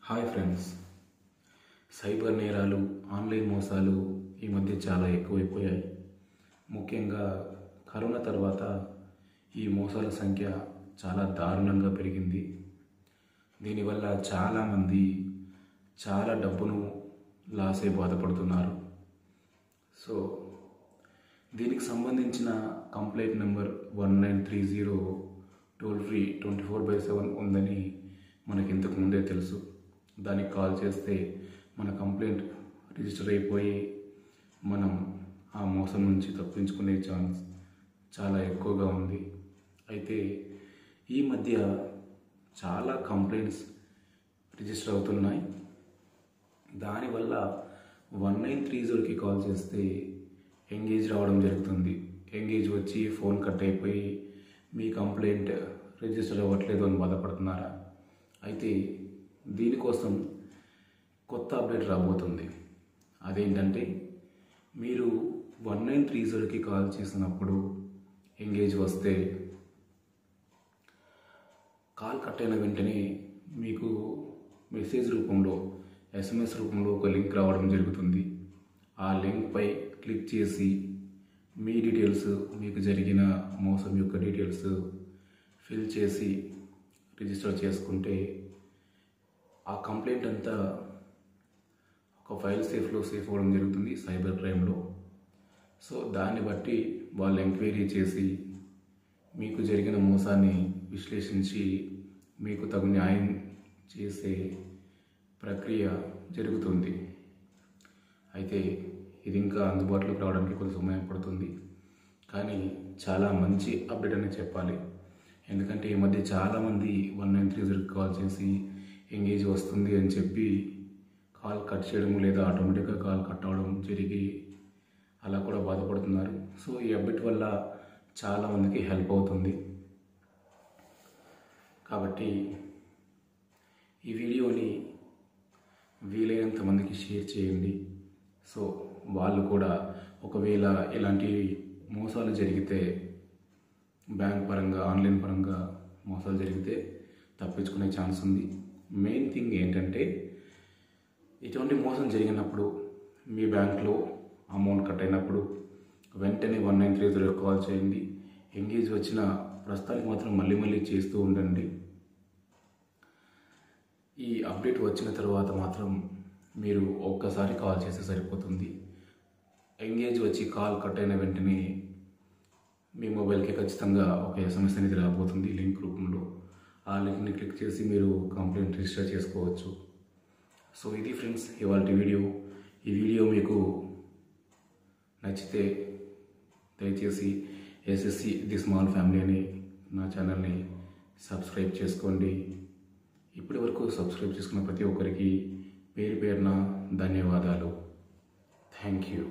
Hi friends, cyber నేరాలు, online మోసాలు ఈ మధ్య చాలా ఎక్కువైపోయాయి. ముఖ్యంగా కరోనా తర్వాత ఈ మోసాల సంఖ్య చాలా దారుణంగా పెరిగింది. దీనివల్ల చాలామంది చాలా డబ్బును లాస్ అయి బాధపడుతున్నారు. సో దీనికి సంబంధించిన కంప్లైంట్ నెంబర్ 1930 టోల్ ఫ్రీ 24/7 ఉందని మనకి ఇంతకు ముందే తెలుసు. దానికి కాల్ చేస్తే మన కంప్లైంట్ రిజిస్టర్ అయిపోయి మనం ఆ మోసం నుంచి తప్పించుకునే ఛాన్స్ చాలా ఎక్కువగా ఉంది. అయితే ఈ మధ్య చాలా కంప్లైంట్స్ రిజిస్టర్ అవుతున్నాయి. దానివల్ల 1930కి కాల్ చేస్తే ఎంగేజ్ రావడం జరుగుతుంది. ఎంగేజ్ వచ్చి ఫోన్ కట్ అయిపోయి మీ కంప్లైంట్ రిజిస్టర్ అవ్వట్లేదు అని బాధపడుతున్నారా? అయితే దీనికోసం కొత్త అప్డేట్ రాబోతుంది. అదేంటంటే, మీరు 1930కి కాల్ చేసినప్పుడు ఎంగేజ్ వస్తే కాల్ కట్ అయిన వెంటనే మీకు మెసేజ్ రూపంలో, SMS రూపంలో ఒక లింక్ రావడం జరుగుతుంది. ఆ లింక్పై క్లిక్ చేసి మీ డీటెయిల్స్, మీకు జరిగిన మోసం యొక్క డీటెయిల్స్ ఫిల్ చేసి రిజిస్టర్ చేసుకుంటే ఆ కంప్లైంట్ అంతా ఒక ఫైల్ సేఫ్లో సేఫ్ అవ్వడం జరుగుతుంది సైబర్ క్రైమ్లో. సో దాన్ని బట్టి వాళ్ళు ఎంక్వైరీ చేసి మీకు జరిగిన మోసాన్ని విశ్లేషించి మీకు తగు న్యాయం చేసే ప్రక్రియ జరుగుతుంది. అయితే ఇది ఇంకా అందుబాటులోకి రావడానికి కొంత సమయం పడుతుంది, కానీ చాలా మంచి అప్డేట్ అని చెప్పాలి. ఎందుకంటే ఈ మధ్య చాలామంది 1930కి కాల్ చేసి ఎంగేజ్ వస్తుంది అని చెప్పి కాల్ కట్ చేయడం లేదా ఆటోమేటిక్గా కాల్ కట్ అవ్వడం జరిగి అలా కూడా బాధపడుతున్నారు. సో ఈ అప్డేట్ వల్ల చాలామందికి హెల్ప్ అవుతుంది. కాబట్టి ఈ వీడియోని వీలైనంత మందికి షేర్ చేయండి. సో వాళ్ళు కూడా ఒకవేళ ఇలాంటి మోసాలు జరిగితే, బ్యాంక్ పరంగా, ఆన్లైన్ పరంగా మోసాలు జరిగితే తప్పించుకునే ఛాన్స్ ఉంది. మెయిన్ థింగ్ ఏంటంటే, ఇటువంటి మోసం జరిగినప్పుడు మీ బ్యాంక్లో అమౌంట్ కట్ అయినప్పుడు వెంటనే 1930 కాల్ చేయండి. ఎంగేజ్ వచ్చిన ప్రస్తుతానికి మాత్రం మళ్ళీ చేస్తూ ఉండండి. ఈ అప్డేట్ వచ్చిన తర్వాత మాత్రం మీరు ఒక్కసారి కాల్ చేస్తే సరిపోతుంది. ఎంగేజ్ వచ్చి కాల్ కట్ అయిన వెంటనే మీ మొబైల్కి ఖచ్చితంగా ఒక SMS అనేది రాబోతుంది లింక్ రూపంలో. ఆ లింక్ని క్లిక్ చేసి మీరు కంప్లైంట్ రిజిస్టర్ చేసుకోవచ్చు. సో ఇది ఫ్రెండ్స్ ఇవాళ వీడియో. ఈ వీడియో మీకు నచ్చితే దయచేసి SSC ది స్మాల్ ఫ్యామిలీ అని నా ఛానల్ని సబ్స్క్రైబ్ చేసుకోండి. ఇప్పటి వరకు సబ్స్క్రైబ్ చేసుకున్న ప్రతి ఒక్కరికి పేరు పేరున ధన్యవాదాలు. Thank you.